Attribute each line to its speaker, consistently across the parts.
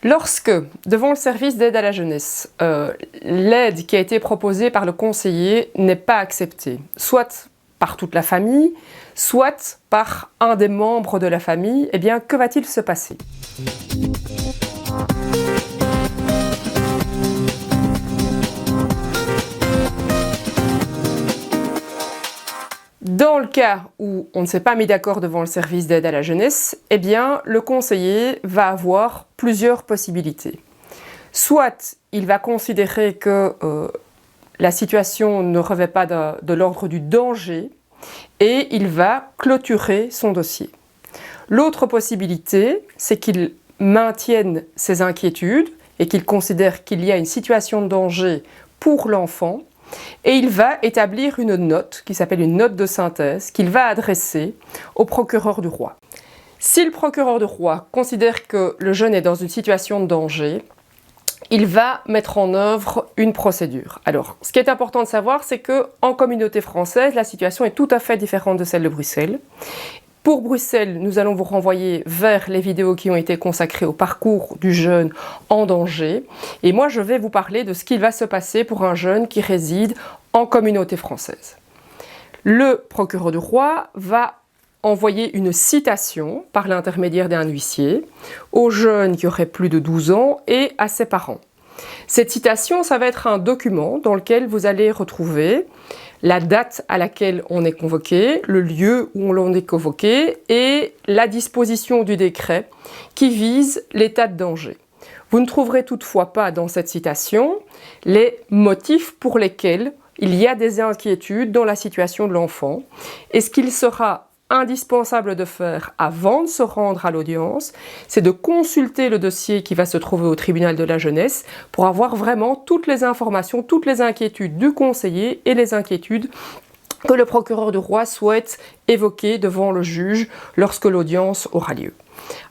Speaker 1: Lorsque, devant le service d'aide à la jeunesse, l'aide qui a été proposée par le conseiller n'est pas acceptée, soit par toute la famille, soit par un des membres de la famille, eh bien, que va-t-il se passer ? Dans le cas où on ne s'est pas mis d'accord devant le service d'aide à la jeunesse, eh bien, le conseiller va avoir plusieurs possibilités. Soit il va considérer que la situation ne revêt pas de l'ordre du danger et il va clôturer son dossier. L'autre possibilité, c'est qu'il maintienne ses inquiétudes et qu'il considère qu'il y a une situation de danger pour l'enfant. Et il va établir une note qui s'appelle une note de synthèse qu'il va adresser au procureur du roi. Si le procureur du roi considère que le jeune est dans une situation de danger, il va mettre en œuvre une procédure. Alors, ce qui est important de savoir, c'est qu'en communauté française, la situation est tout à fait différente de celle de Bruxelles. Pour Bruxelles, nous allons vous renvoyer vers les vidéos qui ont été consacrées au parcours du jeune en danger. Et moi, je vais vous parler de ce qu'il va se passer pour un jeune qui réside en communauté française. Le procureur du roi va envoyer une citation par l'intermédiaire d'un huissier au jeune qui aurait plus de 12 ans et à ses parents. Cette citation, ça va être un document dans lequel vous allez retrouver la date à laquelle on est convoqué, le lieu où l'on est convoqué et la disposition du décret qui vise l'état de danger. Vous ne trouverez toutefois pas dans cette citation les motifs pour lesquels il y a des inquiétudes dans la situation de l'enfant et ce qu'il sera indispensable de faire avant de se rendre à l'audience, c'est de consulter le dossier qui va se trouver au tribunal de la jeunesse pour avoir vraiment toutes les informations, toutes les inquiétudes du conseiller et les inquiétudes que le procureur du roi souhaite évoquer devant le juge lorsque l'audience aura lieu.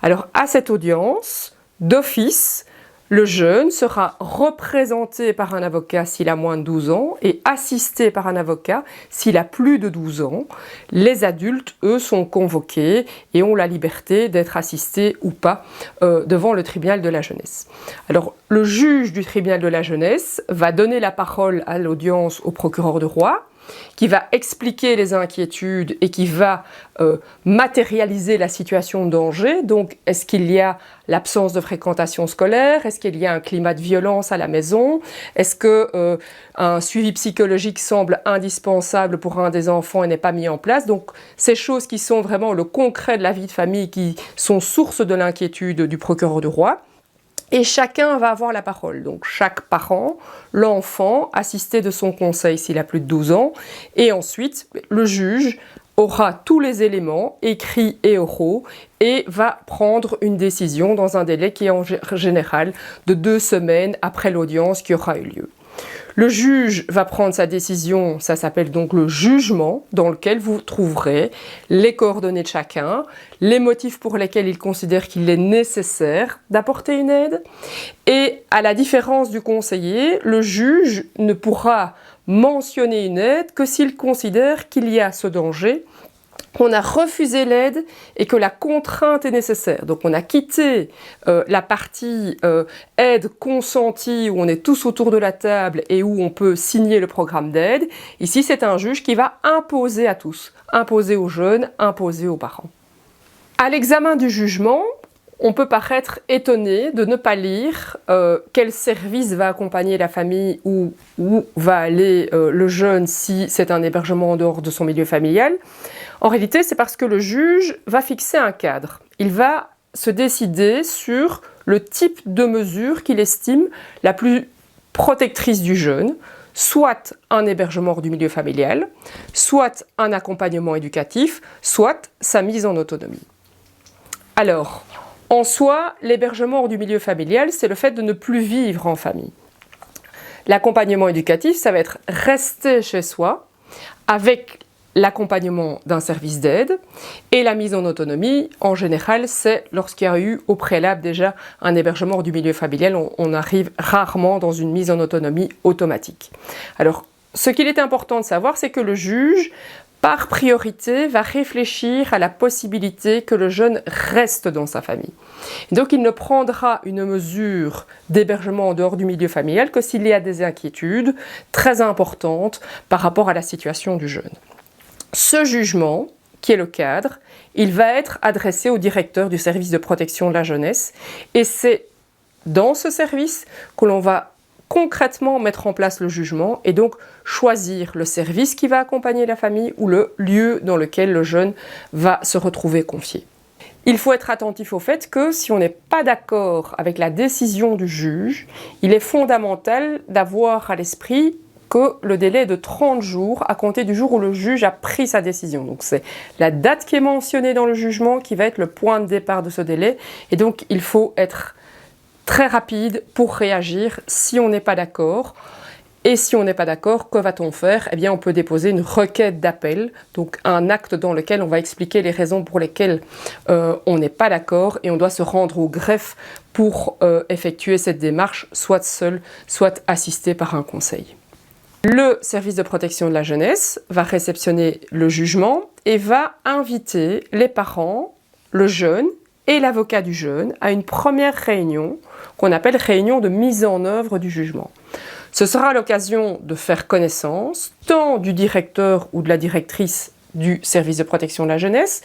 Speaker 1: Alors à cette audience, d'office, le jeune sera représenté par un avocat s'il a moins de 12 ans et assisté par un avocat s'il a plus de 12 ans. Les adultes, eux, sont convoqués et ont la liberté d'être assistés ou pas devant le tribunal de la jeunesse. Alors, le juge du tribunal de la jeunesse va donner la parole à l'audience au procureur du roi, qui va expliquer les inquiétudes et qui va matérialiser la situation de danger. Donc, est-ce qu'il y a l'absence de fréquentation scolaire? Est-ce qu'il y a un climat de violence à la maison? Est-ce qu'un suivi psychologique semble indispensable pour un des enfants et n'est pas mis en place? Donc, ces choses qui sont vraiment le concret de la vie de famille, qui sont source de l'inquiétude du procureur du roi. Et chacun va avoir la parole, donc chaque parent, l'enfant, assisté de son conseil s'il a plus de 12 ans, et ensuite le juge aura tous les éléments, écrits et oraux, et va prendre une décision dans un délai qui est en général de 2 semaines après l'audience qui aura eu lieu. Le juge va prendre sa décision, ça s'appelle donc le jugement, dans lequel vous trouverez les coordonnées de chacun, les motifs pour lesquels il considère qu'il est nécessaire d'apporter une aide. Et à la différence du conseiller, le juge ne pourra mentionner une aide que s'il considère qu'il y a ce danger, qu'on a refusé l'aide et que la contrainte est nécessaire. Donc on a quitté la partie aide consentie où on est tous autour de la table et où on peut signer le programme d'aide. Ici, c'est un juge qui va imposer à tous, imposer aux jeunes, imposer aux parents. À l'examen du jugement, on peut paraître étonné de ne pas lire quel service va accompagner la famille ou où va aller le jeune si c'est un hébergement en dehors de son milieu familial. En réalité, c'est parce que le juge va fixer un cadre. Il va se décider sur le type de mesure qu'il estime la plus protectrice du jeune, soit un hébergement hors du milieu familial, soit un accompagnement éducatif, soit sa mise en autonomie. Alors, en soi, l'hébergement hors du milieu familial, c'est le fait de ne plus vivre en famille. L'accompagnement éducatif, ça va être rester chez soi avec l'accompagnement d'un service d'aide et la mise en autonomie, en général, c'est lorsqu'il y a eu au préalable déjà un hébergement hors du milieu familial, on arrive rarement dans une mise en autonomie automatique. Alors, ce qu'il est important de savoir, c'est que le juge par priorité, va réfléchir à la possibilité que le jeune reste dans sa famille. Et donc il ne prendra une mesure d'hébergement en dehors du milieu familial que s'il y a des inquiétudes très importantes par rapport à la situation du jeune. Ce jugement, qui est le cadre, il va être adressé au directeur du service de protection de la jeunesse et c'est dans ce service que l'on va concrètement mettre en place le jugement et donc choisir le service qui va accompagner la famille ou le lieu dans lequel le jeune va se retrouver confié. Il faut être attentif au fait que si on n'est pas d'accord avec la décision du juge, il est fondamental d'avoir à l'esprit que le délai est de 30 jours à compter du jour où le juge a pris sa décision. Donc c'est la date qui est mentionnée dans le jugement qui va être le point de départ de ce délai et donc il faut être très rapide pour réagir si on n'est pas d'accord. Et si on n'est pas d'accord, que va-t-on faire? Eh bien, on peut déposer une requête d'appel, donc un acte dans lequel on va expliquer les raisons pour lesquelles on n'est pas d'accord et on doit se rendre au greffe pour effectuer cette démarche, soit seul, soit assisté par un conseil. Le service de protection de la jeunesse va réceptionner le jugement et va inviter les parents, le jeune et l'avocat du jeune à une première réunion qu'on appelle réunion de mise en œuvre du jugement. Ce sera l'occasion de faire connaissance tant du directeur ou de la directrice du service de protection de la jeunesse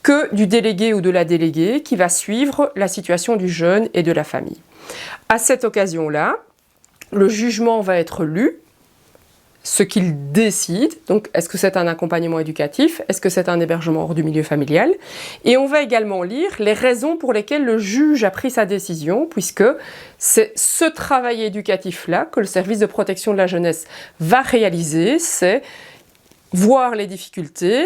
Speaker 1: que du délégué ou de la déléguée qui va suivre la situation du jeune et de la famille. À cette occasion-là, le jugement va être lu, ce qu'il décide, donc est-ce que c'est un accompagnement éducatif, est-ce que c'est un hébergement hors du milieu familial, et on va également lire les raisons pour lesquelles le juge a pris sa décision, puisque c'est ce travail éducatif-là que le service de protection de la jeunesse va réaliser, c'est voir les difficultés,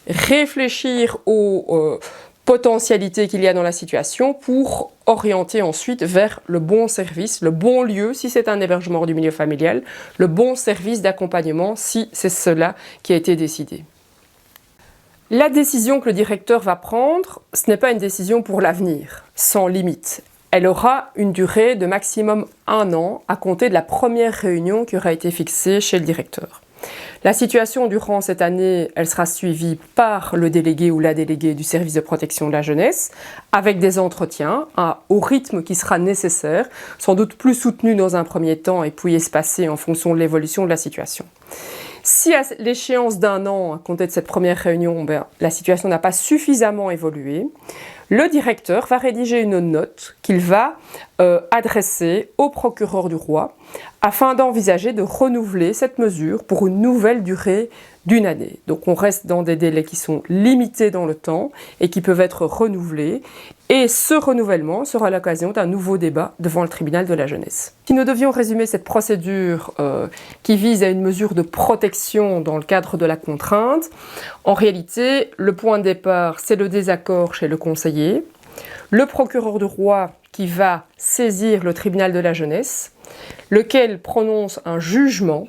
Speaker 1: réfléchir aux potentialités qu'il y a dans la situation pour orienter ensuite vers le bon service, le bon lieu si c'est un hébergement hors du milieu familial, le bon service d'accompagnement si c'est cela qui a été décidé. La décision que le directeur va prendre, ce n'est pas une décision pour l'avenir, sans limite. Elle aura une durée de maximum 1 an à compter de la première réunion qui aura été fixée chez le directeur. La situation durant cette année, elle sera suivie par le délégué ou la déléguée du service de protection de la jeunesse, avec des entretiens au rythme qui sera nécessaire, sans doute plus soutenu dans un premier temps et puis espacé en fonction de l'évolution de la situation. Si à l'échéance d'1 an, à compter de cette première réunion, la situation n'a pas suffisamment évolué, le directeur va rédiger une note qu'il va adresser au procureur du roi afin d'envisager de renouveler cette mesure pour une nouvelle durée d'1 année. Donc on reste dans des délais qui sont limités dans le temps et qui peuvent être renouvelés. Et ce renouvellement sera l'occasion d'un nouveau débat devant le tribunal de la jeunesse. Si nous devions résumer cette procédure qui vise à une mesure de protection dans le cadre de la contrainte, en réalité, le point de départ, c'est le désaccord chez le conseiller, le procureur du roi qui va saisir le tribunal de la jeunesse, lequel prononce un jugement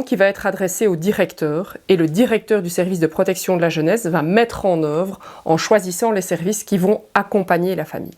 Speaker 1: qui va être adressé au directeur et le directeur du service de protection de la jeunesse va mettre en œuvre en choisissant les services qui vont accompagner la famille.